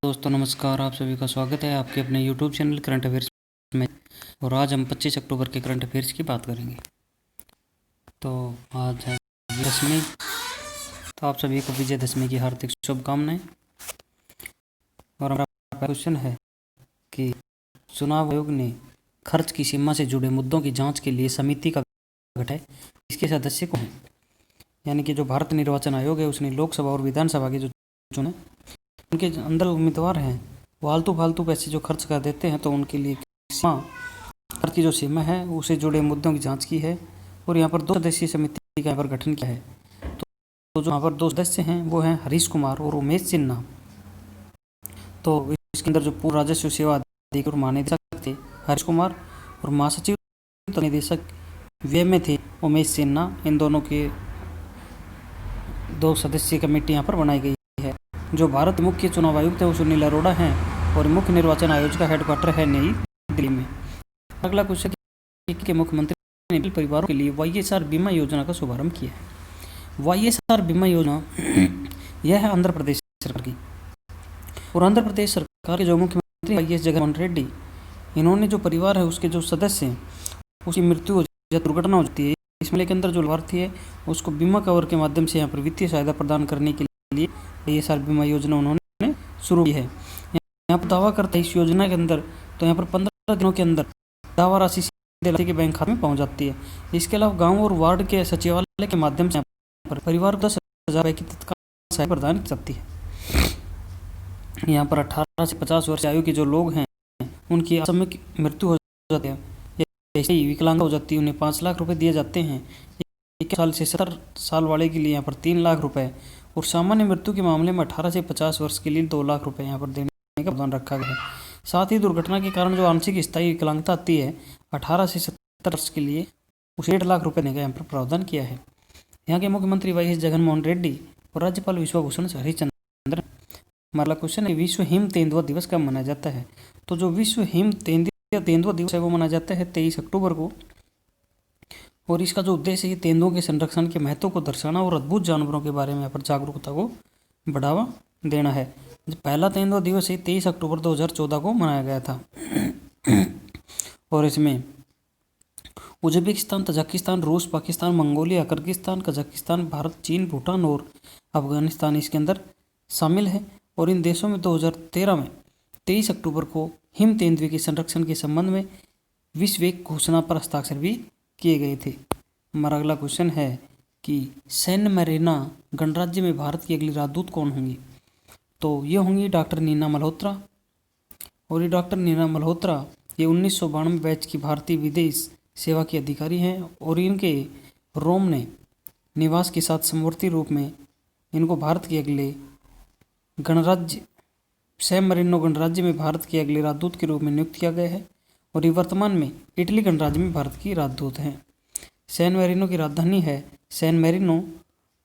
दोस्तों नमस्कार, आप सभी का स्वागत है आपके अपने YouTube चैनल करंट अफेयर्स में। और आज हम 25 अक्टूबर के करंट अफेयर्स की बात करेंगे। तो आज है विजयदशमी, तो आप सभी को विजयदशमी की हार्दिक शुभकामनाएं। और हमारा क्वेश्चन है कि चुनाव आयोग ने खर्च की सीमा से जुड़े मुद्दों की जाँच के लिए समिति का गठन है, इसके सदस्य कौन हैं? यानी कि जो भारत निर्वाचन आयोग है उसने लोकसभा और विधानसभा के जो चुने उनके अंदर उम्मीदवार हैं वो फालतू पैसे जो खर्च कर देते हैं, तो उनके लिए खर्च की जो सीमा है उसे जुड़े मुद्दों की जांच की है। और यहाँ पर 2 सदस्यीय समिति का यहाँ पर गठन किया है। तो जो यहाँ पर 2 सदस्य हैं वो हैं हरीश कुमार और उमेश सिन्हा। तो इसके अंदर जो पूर्व राजस्व सेवा अधिकारी और महानिदेशक थे हरीश कुमार, और महासचिव निदेशक व्यय में थे उमेश सिन्हा। इन दोनों के 2 सदस्यीय कमेटी यहाँ पर बनाई गई है। जो भारत मुख्य चुनाव आयुक्त है वो सुनील अरोड़ा हैं और मुख्य निर्वाचन आयोग का हेडक्वार्टर है नई दिल्ली में। अगला क्वेश्चन के मुख्यमंत्री ने परिवारों के लिए YSR बीमा योजना का शुभारंभ किया है। YSR बीमा योजना यह है आंध्र प्रदेश सरकार की, और आंध्र प्रदेश सरकार के जो मुख्यमंत्री YS जगनमोहन रेड्डी, इन्होंने जो परिवार है उसके जो सदस्य हैं उसकी मृत्यु हो जाती, दुर्घटना हो जाती है, इस मामले के अंदर जो लाभार्थी है उसको बीमा कवर के माध्यम से यहाँ पर वित्तीय सहायता प्रदान करने के लिए YSR बीमा योजना उन्होंने शुरू की है। यहाँ पर दावा करते इस योजना के अंदर तो यहाँ पर 15 दिनों के अंदर दावा राशि सीधे के बैंक खाते में पहुँच जाती है। इसके अलावा गाँव और वार्ड के सचिवालय के माध्यम से यहाँ पर परिवार को 10,000 रुपये की तत्काल सहायता प्रदान की जाती है। यहाँ पर 18 से 50 वर्ष आयु के जो लोग हैं उनकी असामयिक मृत्यु हो जाती है, ऐसे ही विकलांग हो जाती है, उन्हें 5 लाख रुपए दिए जाते हैं। 21 साल से 70 साल वाले के लिए यहाँ पर 3 लाख रुपए, और सामान्य मृत्यु के मामले में 18 से 50 वर्ष के लिए 2 लाख रुपए यहाँ पर देने का प्रावधान रखा गया है। साथ ही दुर्घटना के कारण जो आंशिक स्थायी विकलांगता आती है 18 से 70 वर्ष के लिए उसे 1.5 लाख रुपए देने का यहाँ पर प्रावधान किया है। यहाँ के मुख्यमंत्री YS जगनमोहन रेड्डी और राज्यपाल विश्वभूषण हरिचंद्रन। हमारा क्वेश्चन है विश्व हिम तेंदुआ दिवस कब मनाया जाता है? तो जो विश्व हिम तेंदुआ दिवस है वो मनाया जाता है 23 अक्टूबर को, और इसका जो उद्देश्य है तेंदुओं के संरक्षण के महत्व को दर्शाना और अद्भुत जानवरों के बारे में यहाँ पर जागरूकता को बढ़ावा देना है। पहला तेंदुआ दिवस 23 अक्टूबर 2014 को मनाया गया था, और इसमें उज्बेकिस्तान, तजाकिस्तान, रूस, Pakistan, Mongolia, Kyrgyzstan, Kazakhstan, Bharat, चीन, भूटान और अफगानिस्तान इसके अंदर शामिल है। और इन देशों में 2013 में 23 अक्टूबर को हिम तेंदुए के संरक्षण के संबंध में विश्व एक घोषणा पर हस्ताक्षर भी किए गए थे। हमारा अगला क्वेश्चन है कि सैन मैरिनो गणराज्य में भारत की अगली राजदूत कौन होंगी? तो ये होंगी डॉक्टर नीना मल्होत्रा। और ये डॉक्टर नीना मल्होत्रा ये 1992 बैच की भारतीय विदेश सेवा की अधिकारी हैं, और इनके रोम ने निवास के साथ समवर्ती रूप में इनको भारत के अगले गणराज्य सैन मैरिनो गणराज्य में भारत के अगले राजदूत के रूप में नियुक्त किया गया है, और ये वर्तमान में इटली गणराज्य में भारत की राजदूत हैं। सैन मैरिनो की राजधानी है सैन मैरिनो,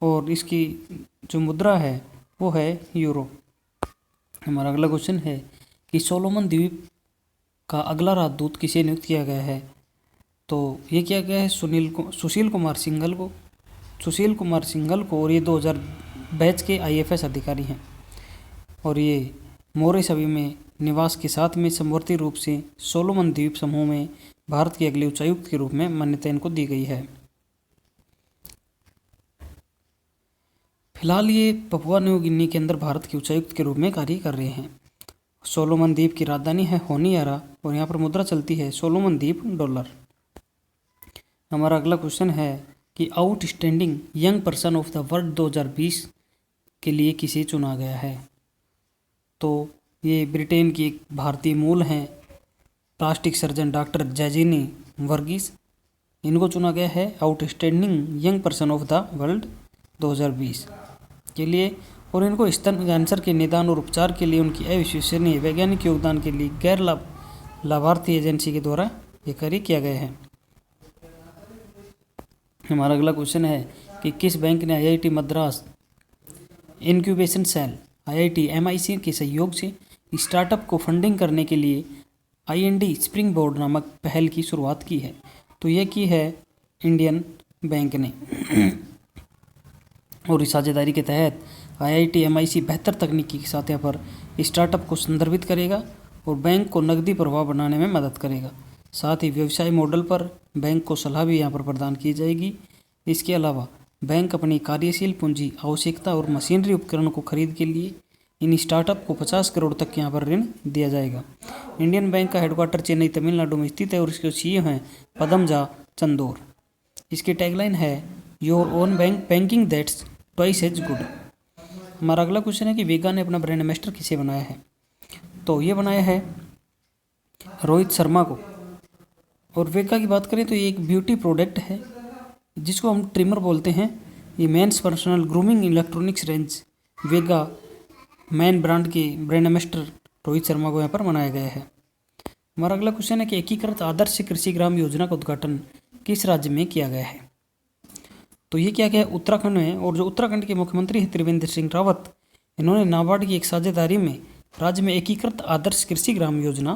और इसकी जो मुद्रा है वो है यूरो। हमारा अगला क्वेश्चन है कि सोलोमन द्वीप का अगला राजदूत किसे नियुक्त किया गया है? तो ये किया गया है सुशील कुमार सिंघल को, और ये 2000 बैच के IFS अधिकारी हैं, और ये मोरे सभी में निवास के साथ में समवर्ती रूप से सोलोमन द्वीप समूह में भारत के अगले उच्चायुक्त के रूप में मान्यता इनको दी गई है। फिलहाल ये पपुआ न्यू गिनी के अंदर भारत के उच्चायुक्त के रूप में कार्य कर रहे हैं। सोलोमन द्वीप की राजधानी है होनियारा, और यहाँ पर मुद्रा चलती है सोलोमन द्वीप डॉलर। हमारा अगला क्वेश्चन है कि outstanding young person of the world 2020 के लिए किसे चुना गया है? तो ये ब्रिटेन की एक भारतीय मूल हैं प्लास्टिक सर्जन डॉक्टर जैजिनी वर्गीस, इनको चुना गया है outstanding young person of the world 2020 के लिए। और इनको स्तन कैंसर के निदान और उपचार के लिए उनकी अविश्वसनीय वैज्ञानिक योगदान के लिए गैर लाभार्थी एजेंसी के द्वारा ये कार्य किया गया है। हमारा अगला क्वेश्चन है कि किस बैंक ने IIT Madras incubation cell IIT MIC के सहयोग से स्टार्टअप को फंडिंग करने के लिए IND स्प्रिंग बोर्ड नामक पहल की शुरुआत की है? तो यह की है इंडियन बैंक ने, और इस साझेदारी के तहत IIT MIC बेहतर तकनीकी के साथ यहाँ पर स्टार्टअप को संदर्भित करेगा और बैंक को नकदी प्रवाह बनाने में मदद करेगा। साथ ही व्यवसाय मॉडल पर बैंक को सलाह भी यहाँ पर प्रदान की जाएगी। इसके अलावा बैंक अपनी कार्यशील पूंजी आवश्यकता और मशीनरी उपकरणों को खरीद के लिए इन स्टार्टअप को 50 करोड़ तक यहाँ पर ऋण दिया जाएगा। इंडियन बैंक का हेडक्वार्टर चेन्नई तमिलनाडु में स्थित है और इसके सीईओ हैं पदमजा चंदोर। इसकी टैगलाइन है your own bank banking that's twice as good. हमारा अगला क्वेश्चन है कि वेगा ने अपना ब्रांड एम्बेसडर किसे बनाया है। तो ये बनाया है रोहित शर्मा को। और वेगा की बात करें तो ये एक ब्यूटी प्रोडक्ट है जिसको हम ट्रिमर बोलते हैं। ये men's personal grooming electronics range Vega Man brand के ब्रांड एम्बेसडर रोहित शर्मा को यहाँ पर बनाया गया है। हमारा अगला क्वेश्चन है कि एकीकृत आदर्श कृषि ग्राम योजना का उद्घाटन किस राज्य में किया गया है। तो ये किया गया है उत्तराखंड में। और जो उत्तराखंड के मुख्यमंत्री हैं त्रिवेंद्र सिंह रावत, इन्होंने नाबार्ड की एक साझेदारी में राज्य में एकीकृत आदर्श कृषि ग्राम योजना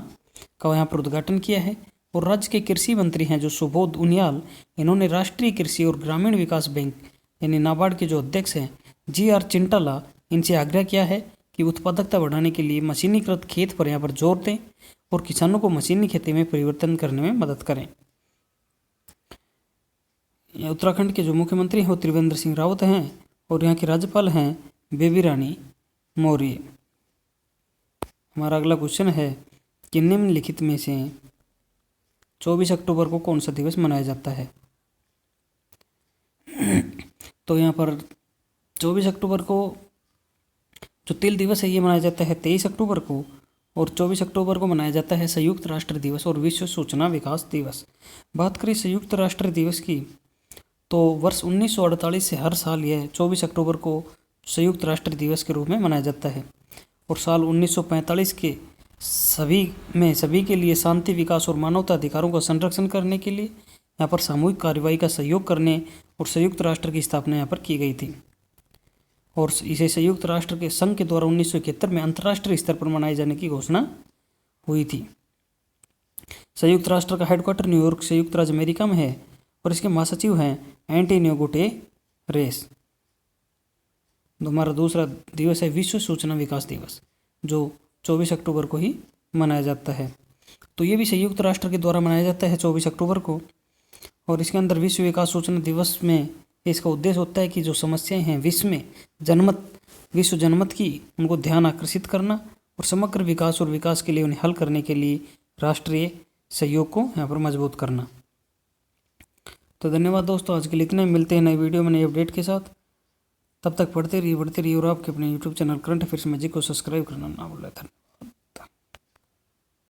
का यहाँ पर उद्घाटन किया है। और राज्य के कृषि मंत्री हैं जो सुबोध उनियाल, इन्होंने राष्ट्रीय कृषि और ग्रामीण विकास बैंक यानी नाबार्ड के जो अध्यक्ष हैं GR चिंटाला, इनसे आग्रह किया है कि उत्पादकता बढ़ाने के लिए मशीनीकृत खेत पर यहाँ पर जोर दें और किसानों को मशीनी खेती में परिवर्तन करने में मदद करें। उत्तराखंड के जो मुख्यमंत्री हैं वो त्रिवेंद्र सिंह रावत हैं और यहाँ के राज्यपाल हैं बेबी रानी मौर्य। हमारा अगला क्वेश्चन है कि निम्नलिखित में से 24 अक्टूबर को कौन सा दिवस मनाया जाता है। तो यहाँ पर 24 अक्टूबर को जो तिल दिवस है ये मनाया जाता है 23 अक्टूबर को। और 24 अक्टूबर को मनाया जाता है संयुक्त राष्ट्र दिवस और विश्व सूचना विकास दिवस। बात करें संयुक्त राष्ट्र दिवस की तो वर्ष 1948 से हर साल यह 24 अक्टूबर को संयुक्त राष्ट्र दिवस के रूप में मनाया जाता है। और साल 1945 के सभी के लिए शांति, विकास और मानवता अधिकारों का संरक्षण करने के लिए यहाँ पर सामूहिक कार्रवाई का सहयोग करने और संयुक्त राष्ट्र की स्थापना यहाँ पर की गई थी। और इसे संयुक्त राष्ट्र के संघ के द्वारा 1971 में अंतर्राष्ट्रीय स्तर पर मनाए जाने की घोषणा हुई थी। संयुक्त राष्ट्र का हेडक्वार्टर न्यूयॉर्क संयुक्त राज्य अमेरिका में है और इसके महासचिव हैं एंटोनियो गुटेरेस। हमारा दूसरा दिवस है विश्व सूचना विकास दिवस जो 24 अक्टूबर को ही मनाया जाता है। तो ये भी संयुक्त राष्ट्र के द्वारा मनाया जाता है 24 अक्टूबर को। और इसके अंदर विश्व विकास सूचना दिवस में इसका उद्देश्य होता है कि जो समस्याएं हैं विश्व जनमत की उनको ध्यान आकर्षित करना और समग्र विकास और विकास के लिए उन्हें हल करने के लिए राष्ट्रीय सहयोग को यहाँ पर मजबूत करना। तो धन्यवाद दोस्तों, आज के लिए इतना ही। मिलते हैं नए वीडियो में नए अपडेट के साथ। तब तक पढ़ते रहिए, बढ़ते रहिए और आपके अपने YouTube channel current affairs magic को सब्सक्राइब करना ना भूलें।